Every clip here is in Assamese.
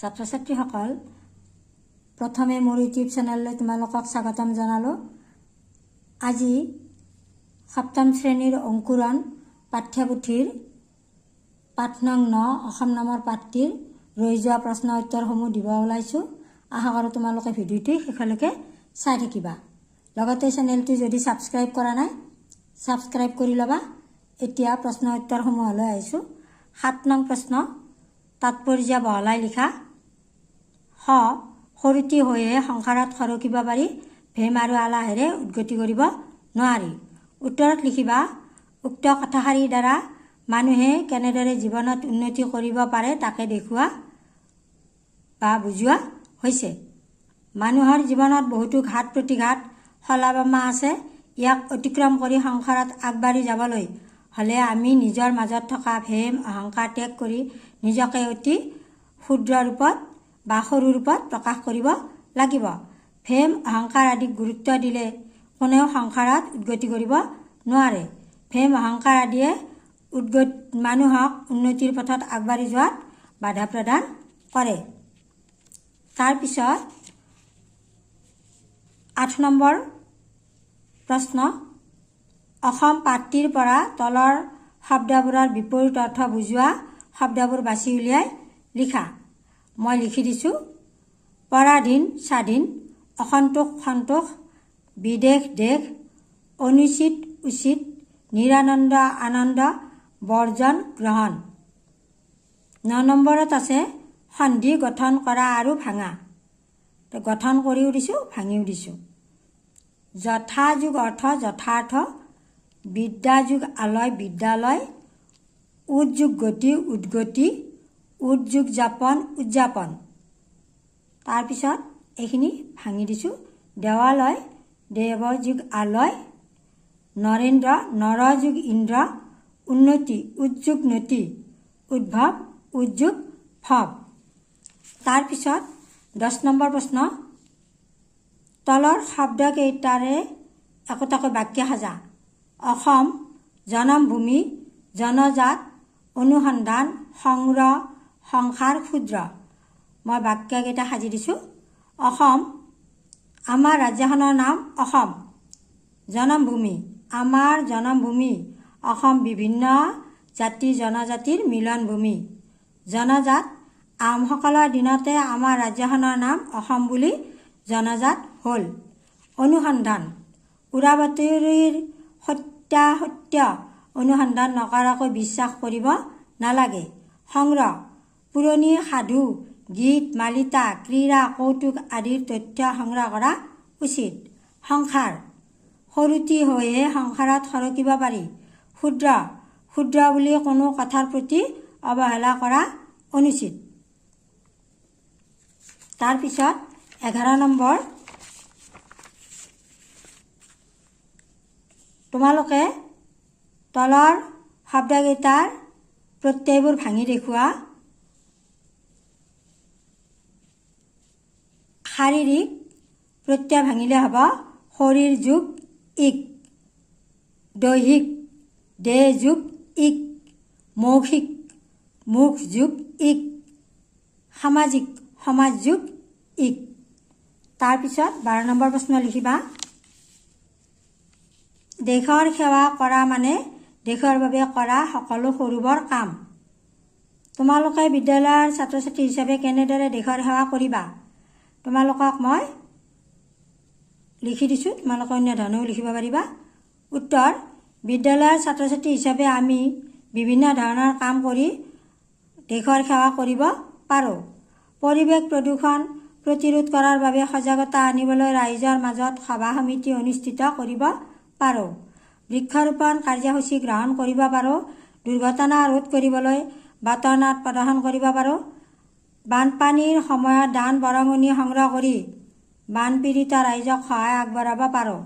ছাত্ৰ ছাত্ৰীসকল প্ৰথমে মোৰ ইউটিউব চেনেললৈ তোমালোকক স্বাগতম জনালোঁ। আজি সপ্তম শ্ৰেণীৰ অংকুৰণ পাঠ্যপুথিৰ পাঠ নং 9 অসম নামৰ পাঠটিৰ ৰৈ যোৱা প্ৰশ্ন উত্তৰসমূহ দিব ওলাইছোঁ। আশা কৰোঁ তোমালোকে ভিডিঅ'টি শেষলৈকে চাই থাকিবা। লগতে চেনেলটো যদি ছাবস্ক্ৰাইব কৰা নাই ছাবস্ক্ৰাইব কৰি ল'বা। এতিয়া প্ৰশ্ন উত্তৰসমূহলৈ আহিছোঁ। 7 নং প্ৰশ্ন, তাৎপৰ্য বহলাই লিখা। সৰুটি হৈয়ে সংসাৰত সৰকিব পাৰি, ভেম আৰু আলাহেৰে উদ্গতি কৰিব নোৱাৰি। উত্তৰত লিখিবা, উক্ত কথাষাৰিৰ দ্বাৰা মানুহে কেনেদৰে জীৱনত উন্নতি কৰিব পাৰে তাকে দেখুওৱা বা বুজোৱা হৈছে। মানুহৰ জীৱনত বহুতো ঘাত প্ৰতিঘাত শলাবামা আছে। ইয়াক অতিক্ৰম কৰি সংসাৰত আগবাঢ়ি যাবলৈ হ'লে আমি নিজৰ মাজত থকা ভেম অহংকাৰ ত্যাগ কৰি নিজকে অতি ক্ষুদ্ৰ ৰূপত বা সৰু ৰূপত প্ৰকাশ কৰিব লাগিব। ভেম অহংকাৰ আদিক গুৰুত্ব দিলে কোনেও সংসাৰত উদ্গতি কৰিব নোৱাৰে। ভেম অহংকাৰ আদিয়ে মানুহক উন্নতিৰ পথত আগবাঢ়ি যোৱাত বাধা প্ৰদান কৰে। তাৰপিছত 8 নম্বৰ প্ৰশ্ন, অসম পাঠটিৰ পৰা তলৰ শব্দবোৰৰ বিপৰীত অৰ্থ বুজোৱা শব্দবোৰ বাছি উলিয়াই লিখা। মই লিখি দিছোঁ। পৰাধীন স্বাধীন, অসন্তোষ সন্তোষ, বিদেশ দেশ, অনুচিত উচিত, নিৰানন্দ আনন্দ, বৰ্জন গ্ৰহণ। 9 নম্বৰত আছে সন্ধি গঠন কৰা আৰু ভাঙা। গঠন কৰিও দিছোঁ, ভাঙিও দিছোঁ। যথা যোগ অৰ্থ যথাৰ্থ, বিদ্যা যোগ আলয় বিদ্যালয়, উদ্যোগ গতি উদ্গতি, উদ্যোগ যাপন উদযাপন। তাৰপিছত এইখিনি ভাঙি দিছোঁ। দেৱালয় দেৱ যোগ আলয়, নৰেন্দ্ৰ নৰ যোগ ইন্দ্ৰ, উন্নতি উদ্যোগ নতি, উদ্ভৱ উদ্যোগ ভৱ। তাৰপিছত 10 নম্বৰ প্ৰশ্ন, তলৰ শব্দকেইটাৰে একোটাকৈ বাক্য সাজা। অসম জনমভূমি, জনজাত, অনুসন্ধান, সংগ্ৰহ, সংসাৰ, ক্ষুদ্ৰ। মই বাক্যকেইটা সাজি দিছোঁ। অসম, আমাৰ ৰাজ্যখনৰ নাম অসম। জনমভূমি, আমাৰ জনমভূমি অসম বিভিন্ন জাতি জনজাতিৰ মিলনভূমি। জনজাত, আহোমসকলৰ দিনতে আমাৰ ৰাজ্যখনৰ নাম অসম বুলি জনজাত হ'ল। অনুসন্ধান, উৰা বাতৰিৰ সত্যাসত্য অনুসন্ধান নকৰাকৈ বিশ্বাস কৰিব নালাগে। সংগ্ৰহ, পুৰণি সাধু গীত মালিতা ক্ৰীড়া কৌতুক আদিৰ তথ্য সংগ্ৰহ কৰা উচিত। সংসাৰ, সৰুটি হৈয়ে সংসাৰত সৰকিব পাৰি। ক্ষুদ্ৰ, ক্ষুদ্ৰ বুলি কোনো কথাৰ প্ৰতি অৱহেলা কৰা অনুচিত। তাৰপিছত 11 নম্বৰ, তোমালোকে তলৰ শব্দকেইটাৰ প্ৰত্যয়বোৰ ভাঙি দেখুওৱা। শাৰীৰিক প্ৰত্যয় ভাঙিলে হ'ব শৰীৰ যোগ ইক, দৈহিক দেহ যোগ ইক, মৌখিক মুখ যোগ ইক, সামাজিক সমাজ যোগ ইক। তাৰপিছত 12 নম্বৰ প্ৰশ্ন লিখিবা। দেশৰ সেৱা কৰা মানে দেশৰ বাবে কৰা সকলো সৰু বৰ কাম। তোমালোকে বিদ্যালয়ৰ ছাত্ৰ ছাত্ৰী হিচাপে কেনেদৰে দেশৰ সেৱা কৰিবা তোমালোকক মই লিখি দিছোঁ। তোমালোকে অন্য ধৰণেও লিখিব পাৰিবা। উত্তৰ, বিদ্যালয়ৰ ছাত্ৰ ছাত্ৰী হিচাপে আমি বিভিন্ন ধৰণৰ কাম কৰি দেশৰ সেৱা কৰিব পাৰোঁ। পৰিৱেশ প্ৰদূষণ প্ৰতিৰোধ কৰাৰ বাবে সজাগতা আনিবলৈ ৰাইজৰ মাজত সভা সমিতি অনুষ্ঠিত কৰিব পাৰোঁ। বৃক্ষৰোপণ কাৰ্যসূচী গ্ৰহণ কৰিব পাৰোঁ। দুৰ্ঘটনা ৰোধ কৰিবলৈ বাটৰ নাট প্ৰদৰ্শন কৰিব পাৰোঁ। বানপানীৰ সময়ত দান বৰঙণি সংগ্ৰহ কৰি বানপীড়িত ৰাইজক সহায় আগবঢ়াব পাৰোঁ।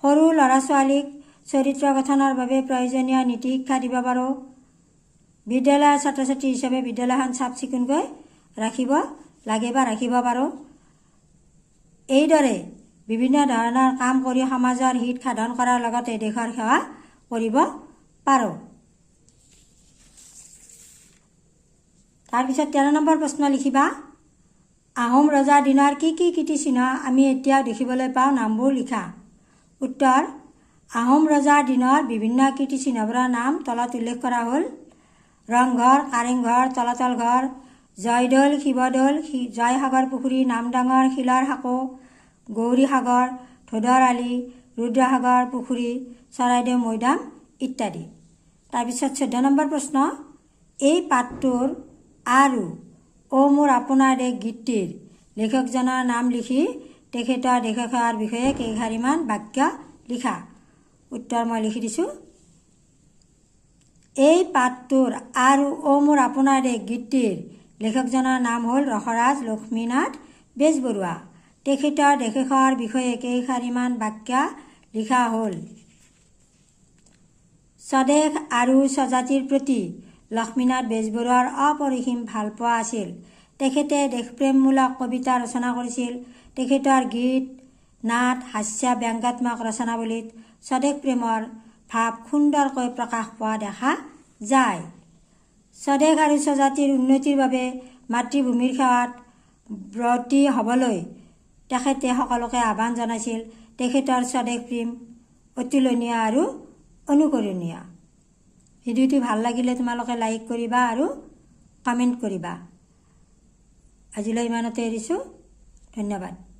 সৰু ল'ৰা ছোৱালীক চৰিত্ৰ গঠনৰ বাবে প্ৰয়োজনীয় নীতি শিক্ষা দিব পাৰোঁ। বিদ্যালয়ৰ ছাত্ৰ ছাত্ৰী হিচাপে বিদ্যালয়খন চাফ চিকুণকৈ ৰাখিব লাগে বা ৰাখিব পাৰোঁ। এইদৰে বিভিন্ন ধৰণৰ কাম কৰি সমাজৰ হিত সাধন কৰাৰ লগতে দেশৰ সেৱা কৰিব পাৰোঁ। তাৰপিছত 13 নম্বৰ প্ৰশ্ন লিখিবা। আহোম ৰজাৰ দিনৰ কি কি কীৰ্তিচিহ্ন আমি এতিয়াও দেখিবলৈ পাওঁ, নামবোৰ লিখা। উত্তৰ: আহোম ৰজাৰ দিনৰ বিভিন্ন কীৰ্তিচিহ্নবোৰৰ নাম তলত উল্লেখ কৰা হ'ল। ৰংঘৰ, কাৰেংঘৰ, তলাতল ঘৰ, জয়দৌল, শিৱদৌল, জয়সাগৰ পুখুৰী, নামডাঙৰ, শিলৰ সাঁকো, গৌৰীসাগৰ, ধোদৰ আলি, ৰুদ্ৰসাগৰ পুখুৰী, চৰাইদেউ মৈদাম ইত্যাদি। তাৰপিছত 14 নম্বৰ প্ৰশ্ন, এই পাঠটোৰ আৰু অ' মোৰ আপোনাৰ দেশ গীতটিৰ লেখকজনৰ নাম লিখি তেখেতৰ দেশৰ বিষয়ে কেইষাৰিমান বাক্য লিখা। উত্তৰ মই লিখি দিছোঁ। এই পাঠটোৰ আৰু অ' মোৰ আপোনাৰ দেশ গীতটিৰ লেখকজনৰ নাম হ'ল ৰসৰাজ লক্ষ্মীনাথ বেজবৰুৱা। তেখেতৰ দেশৰ বিষয়ে কেইষাৰিমান বাক্য লিখা হ'ল। স্বদেশ আৰু স্বজাতিৰ প্ৰতি লক্ষ্মীনাথ বেজবৰুৱাৰ অপৰিসীম ভালপোৱা আছিল। তেখেতে দেশপ্ৰেমমূলক কবিতা ৰচনা কৰিছিল। তেখেতৰ গীত, নাট, হাস্য, ব্যংগাত্মক ৰচনাৱলীত স্বদেশ প্ৰেমৰ ভাৱ সুন্দৰকৈ প্ৰকাশ পোৱা দেখা যায়। স্বদেশ আৰু স্বজাতিৰ উন্নতিৰ বাবে মাতৃভূমিৰ সেৱাত ব্ৰতী হ'বলৈ তেখেতে সকলোকে আহ্বান জনাইছিল। তেখেতৰ স্বদেশ প্ৰেম অতুলনীয় আৰু অনুকৰণীয়। ভিডিঅ'টি ভাল লাগিলে তোমালোকে লাইক কৰিবা আৰু কমেণ্ট কৰিবা। আজিলৈ ইমানতে এৰিছোঁ। ধন্যবাদ।